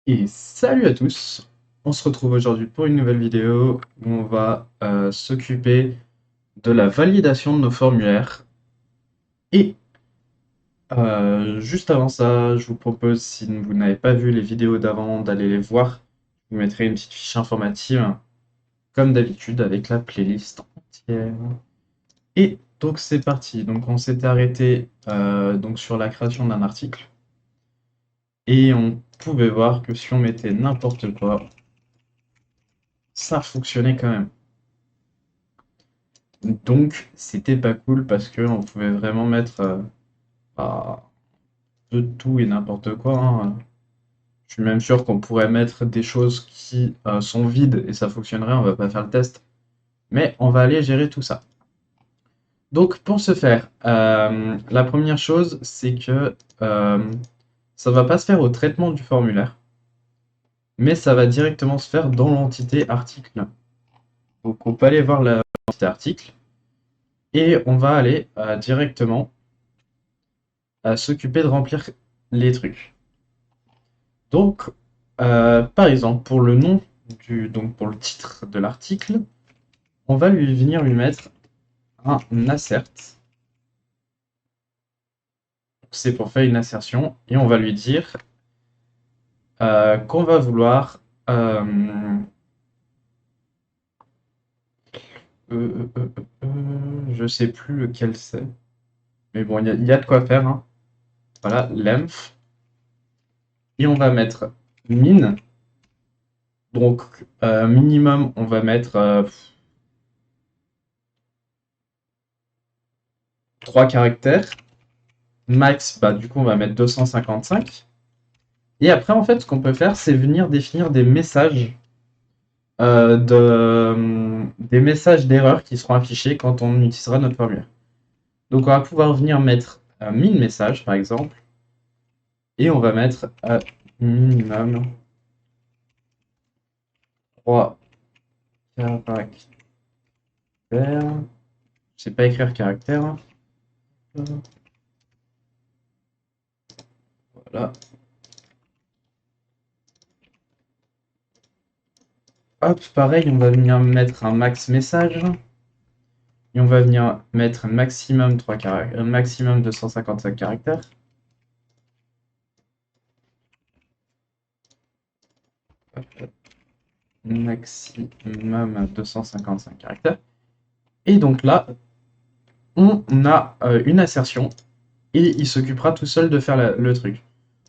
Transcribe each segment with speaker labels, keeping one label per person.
Speaker 1: Et salut à tous! On se retrouve aujourd'hui pour une nouvelle vidéo où on va s'occuper de la validation de nos formulaires. Et juste avant ça, je vous propose, si vous n'avez pas vu les vidéos d'avant, d'aller les voir. Je vous mettrai une petite fiche informative, comme d'habitude, avec la playlist entière. Et donc c'est parti. Donc on s'était arrêté donc sur la création d'un article. Et on pouvait voir que si on mettait n'importe quoi, ça fonctionnait quand même. Donc, c'était pas cool parce que on pouvait vraiment mettre bah, de tout et n'importe quoi, hein. Je suis même sûr qu'on pourrait mettre des choses qui sont vides et ça fonctionnerait, on va pas faire le test. Mais on va aller gérer tout ça. Donc, pour ce faire, la première chose, c'est que ça va pas se faire au traitement du formulaire, mais ça va directement se faire dans l'entité article. Donc, on peut aller voir l'entité article et on va aller directement à s'occuper de remplir les trucs. Donc, par exemple, pour le nom donc pour le titre de l'article, on va venir lui mettre un assert. C'est pour faire une assertion et on va lui dire qu'on va vouloir euh, euh, je sais plus lequel c'est, mais bon, il y a de quoi faire, hein. Voilà, length et on va mettre min. Donc minimum, on va mettre 3 caractères. Max, bah, du coup, on va mettre 255. Et après, en fait, ce qu'on peut faire, c'est venir définir des messages, des messages d'erreur qui seront affichés quand on utilisera notre formulaire. Donc, on va pouvoir venir mettre 1000 messages, par exemple, et on va mettre minimum 3 caractères. Je sais pas écrire caractère. Voilà. Hop, pareil, on va venir mettre un max message. Et on va venir mettre maximum 3 caractères, maximum 255 caractères. Maximum 255 caractères. Et donc là, on a une assertion et il s'occupera tout seul de faire le truc.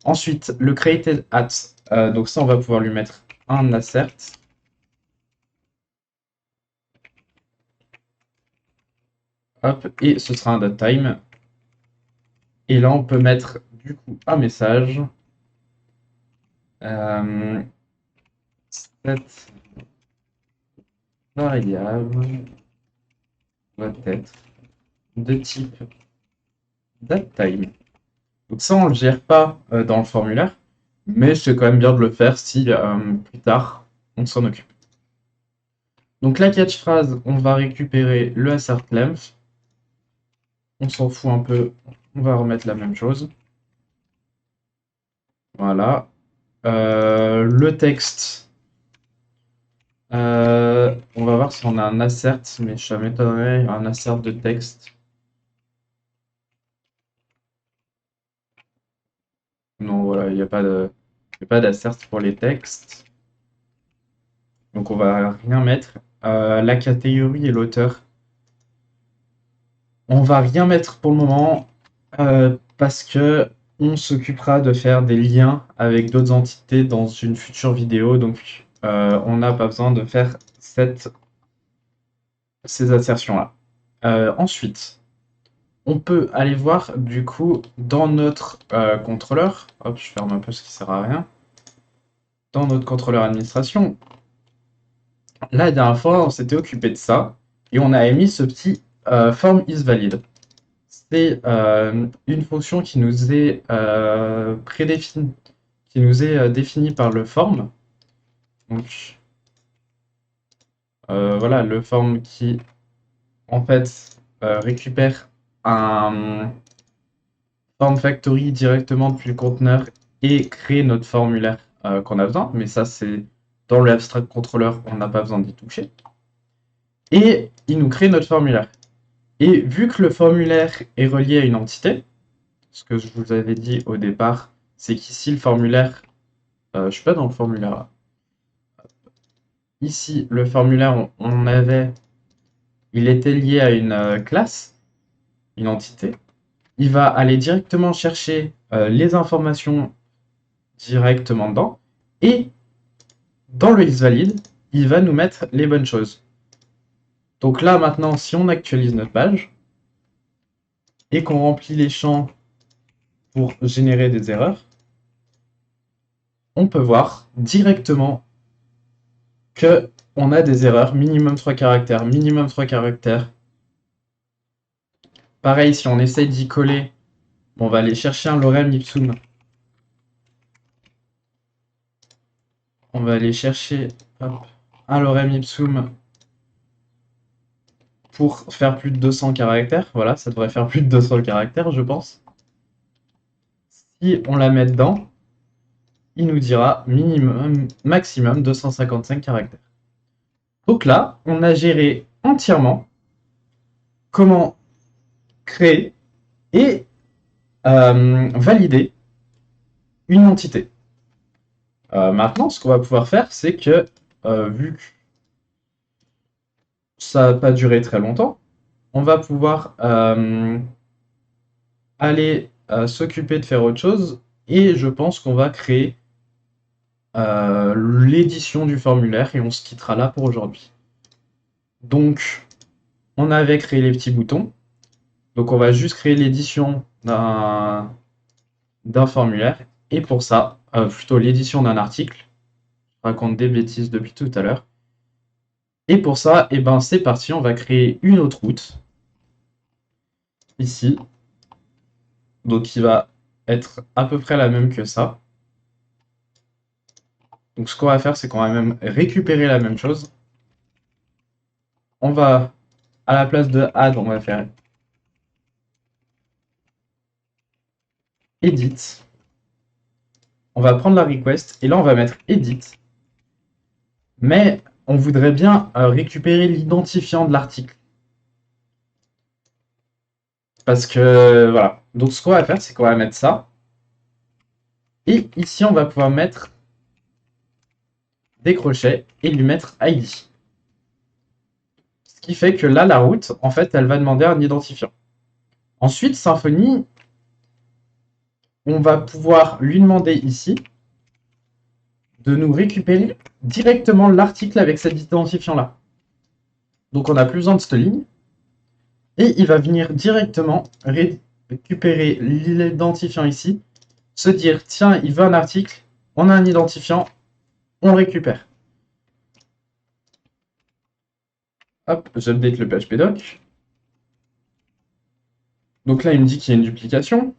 Speaker 1: Ensuite, le created at, donc ça, on va pouvoir lui mettre un assert. Hop, et ce sera un datetime. Et là, on peut mettre du coup un message. Cette variable doit être de type datetime. Donc ça, on ne le gère pas dans le formulaire, mais c'est quand même bien de le faire si plus tard, on s'en occupe. Donc la catchphrase, on va récupérer le assert length. On s'en fout un peu, on va remettre la même chose. Voilà. Le texte, on va voir si on a un assert, mais ça m'étonnerait, un assert de texte. Non, voilà, il n'y a pas d'assert pour les textes. Donc on va rien mettre. La catégorie et l'auteur, on va rien mettre pour le moment parce que on s'occupera de faire des liens avec d'autres entités dans une future vidéo. Donc on n'a pas besoin de faire ces assertions-là. Ensuite, on peut aller voir du coup dans notre contrôleur. Hop, je ferme un peu ce qui sert à rien. Dans notre contrôleur administration, la dernière fois, on s'était occupé de ça et on a émis ce petit form is valid. C'est une fonction qui nous est prédéfinie, qui nous est définie par le form. Donc voilà, le form qui en fait récupère un form factory directement depuis le conteneur et crée notre formulaire qu'on a besoin, mais ça c'est dans le abstract controller, on n'a pas besoin d'y toucher. Et il nous crée notre formulaire. Et vu que le formulaire est relié à une entité, ce que je vous avais dit au départ, c'est qu'ici le formulaire, je suis pas dans le formulaire là. Ici, le formulaire, il était lié à une classe, une entité. Il va aller directement chercher les informations directement dedans. Et dans le isValid, il va nous mettre les bonnes choses. Donc là, maintenant, si on actualise notre page et qu'on remplit les champs pour générer des erreurs, on peut voir directement que on a des erreurs, minimum 3 caractères, minimum 3 caractères. Pareil, si on essaye d'y coller, on va aller chercher un lorem ipsum. On va aller chercher un lorem ipsum pour faire plus de 200 caractères. Voilà, ça devrait faire plus de 200 caractères, je pense. Si on la met dedans, il nous dira minimum, maximum 255 caractères. Donc là, on a géré entièrement comment créer et valider une entité. Maintenant, ce qu'on va pouvoir faire, c'est que, vu que ça n'a pas duré très longtemps, on va pouvoir aller s'occuper de faire autre chose, et je pense qu'on va créer l'édition du formulaire, et on se quittera là pour aujourd'hui. Donc, on avait créé les petits boutons, donc on va juste créer l'édition d'un formulaire, et pour ça, plutôt l'édition d'un article. Je raconte des bêtises depuis tout à l'heure. Et pour ça, eh ben, c'est parti, on va créer une autre route, ici, donc qui va être à peu près la même que ça. Donc ce qu'on va faire, c'est qu'on va même récupérer la même chose. On va, à la place de add, on va faire edit. On va prendre la request, et là on va mettre edit. Mais on voudrait bien récupérer l'identifiant de l'article. Parce que, voilà. Donc ce qu'on va faire, c'est qu'on va mettre ça. Et ici, on va pouvoir mettre des crochets et lui mettre ID. Ce qui fait que là, la route, en fait, elle va demander un identifiant. Ensuite, Symfony, on va pouvoir lui demander ici de nous récupérer directement l'article avec cet identifiant-là. Donc on n'a plus besoin de cette ligne. Et il va venir directement récupérer l'identifiant ici, se dire, tiens, il veut un article, on a un identifiant, on le récupère. Hop, j'update le phpdoc. Donc là, il me dit qu'il y a une duplication.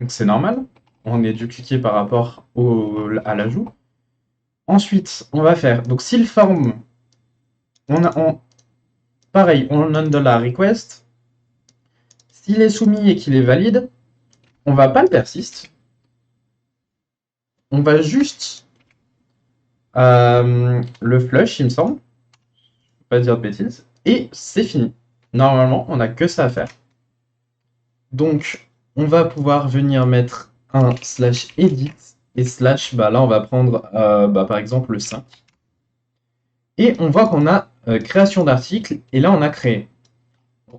Speaker 1: Donc c'est normal. On est dupliqué par rapport à l'ajout. Ensuite, on va faire, donc si le form, pareil, on donne de la request. S'il est soumis et qu'il est valide, on va pas le persiste. On va juste le flush, il me semble. Pas dire de bêtises. Et c'est fini. Normalement, on n'a que ça à faire. Donc, on va pouvoir venir mettre un /edit et / là, on va prendre par exemple le 5. Et on voit qu'on a création d'article, et là, on a créé.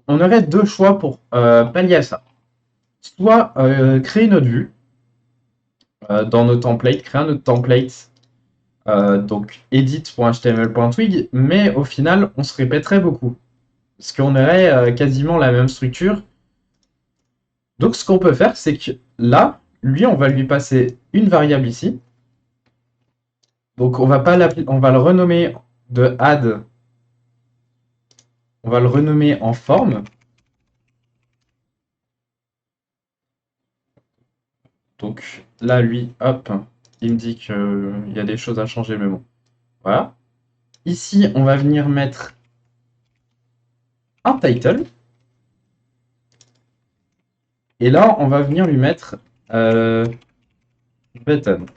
Speaker 1: On aurait deux choix pour pallier à ça. Soit créer notre vue dans nos templates, créer un autre template, donc edit.html.twig, mais au final, on se répéterait beaucoup. Parce qu'on aurait quasiment la même structure. Donc, ce qu'on peut faire, c'est que là, lui, on va lui passer une variable ici. Donc, on va le renommer de add. On va le renommer en forme. Donc là, lui, hop, il me dit qu'il y a des choses à changer, mais bon. Voilà. Ici, on va venir mettre un title. Et là, on va venir lui mettre button.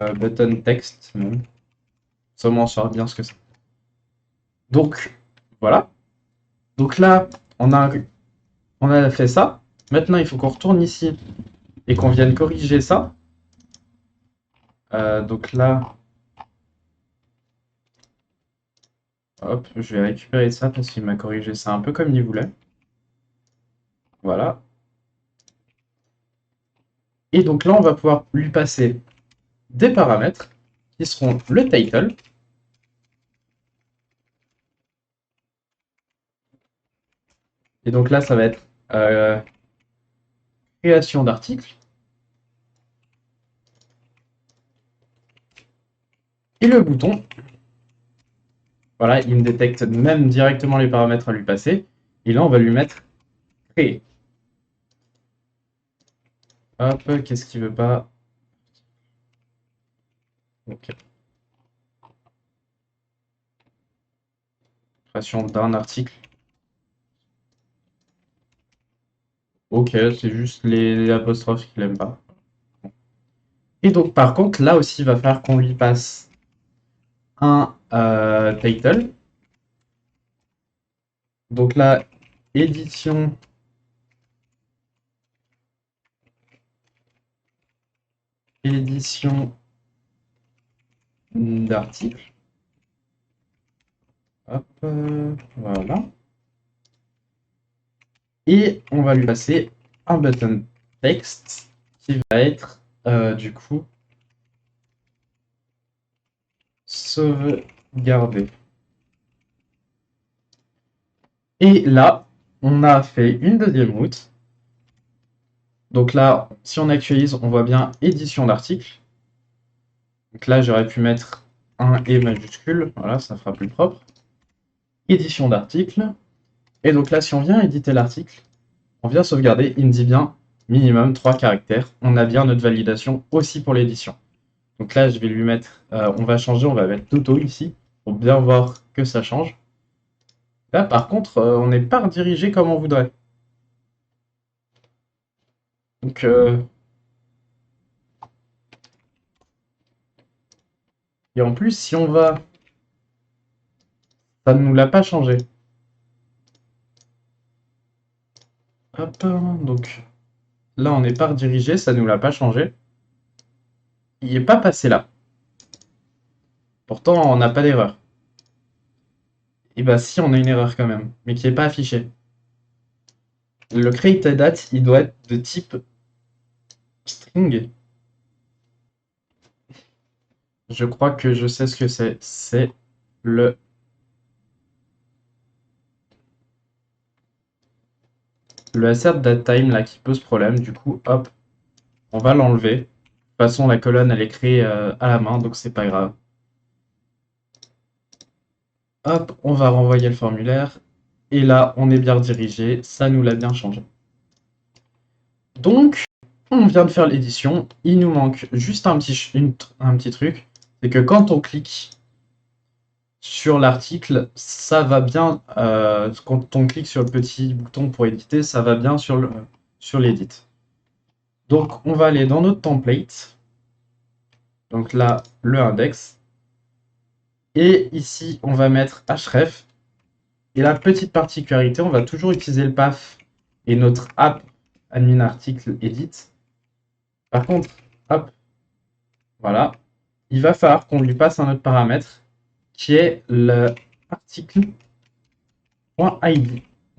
Speaker 1: button text même. Ça, on saura bien ce que c'est. Donc, voilà. Donc là, on a fait ça. Maintenant, il faut qu'on retourne ici et qu'on vienne corriger ça. Donc là, hop, je vais récupérer ça parce qu'il m'a corrigé ça un peu comme il voulait. Voilà. Et donc là, on va pouvoir lui passer des paramètres qui seront le title. Et donc là, ça va être création d'article. Et le bouton, voilà, il me détecte même directement les paramètres à lui passer. Et là, on va lui mettre créer. Hop, qu'est-ce qu'il veut pas? Ok. Création d'un article. Ok, c'est juste les apostrophes qu'il aime pas. Et donc, par contre, là aussi, il va falloir qu'on lui passe un title. Donc là, édition d'article. Hop, voilà. Et on va lui passer un button text qui va être du coup sauvegardé. Et là, on a fait une deuxième route. Donc là, si on actualise, on voit bien édition d'article. Donc là, j'aurais pu mettre un E majuscule, voilà, ça fera plus propre. Édition d'article. Et donc là, si on vient éditer l'article, on vient sauvegarder, il me dit bien minimum 3 caractères. On a bien notre validation aussi pour l'édition. Donc là, je vais lui mettre, on va changer, on va mettre Toto ici, pour bien voir que ça change. Là, par contre, on n'est pas redirigé comme on voudrait. Donc, et en plus, si on va, ça ne nous l'a pas changé. Hop, donc là, on n'est pas redirigé, ça ne nous l'a pas changé. Il n'est pas passé là. Pourtant, on n'a pas d'erreur. Et bah si, on a une erreur quand même, mais qui n'est pas affichée. Le createDate, il doit être de type string. Je crois que je sais ce que c'est. C'est le assert datetime là qui pose problème. Du coup, hop, on va l'enlever. De toute façon, la colonne elle est créée à la main, donc c'est pas grave. Hop, on va renvoyer le formulaire. Et là, on est bien redirigé. Ça nous l'a bien changé. Donc, on vient de faire l'édition. Il nous manque juste un petit truc. C'est que quand on clique sur l'article, ça va bien. Quand on clique sur le petit bouton pour éditer, ça va bien sur l'édit. Donc, on va aller dans notre template. Donc là, le index. Et ici, on va mettre href. Et la petite particularité, on va toujours utiliser le path et notre app admin article edit. Par contre, hop, voilà, il va falloir qu'on lui passe un autre paramètre qui est le article.id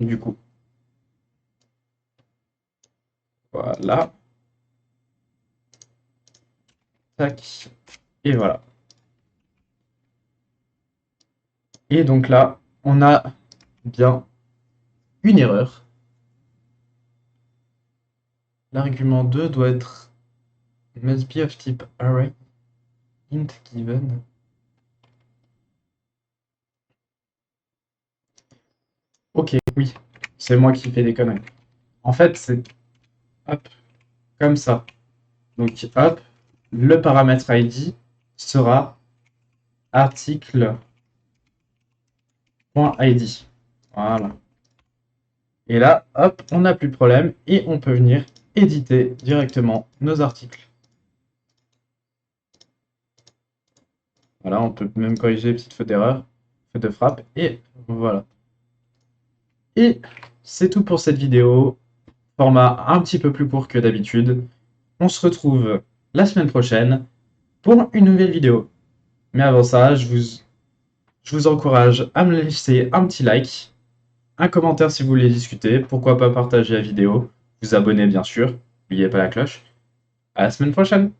Speaker 1: du coup. Voilà. Tac. Et voilà. Et donc là, on a bien une erreur. L'argument 2 doit être must be of type array int given. Ok, oui, c'est moi qui fais des conneries. En fait, c'est hop, comme ça. Donc hop, le paramètre ID sera article.id. Voilà. Et là, hop, on n'a plus de problème et on peut venir éditer directement nos articles. Voilà, on peut même corriger les petites fautes d'erreur, fautes de frappe, et voilà. Et c'est tout pour cette vidéo. Format un petit peu plus court que d'habitude. On se retrouve la semaine prochaine pour une nouvelle vidéo. Mais avant ça, je vous encourage à me laisser un petit like, un commentaire si vous voulez discuter, pourquoi pas partager la vidéo, vous abonner bien sûr, n'oubliez pas la cloche. À la semaine prochaine!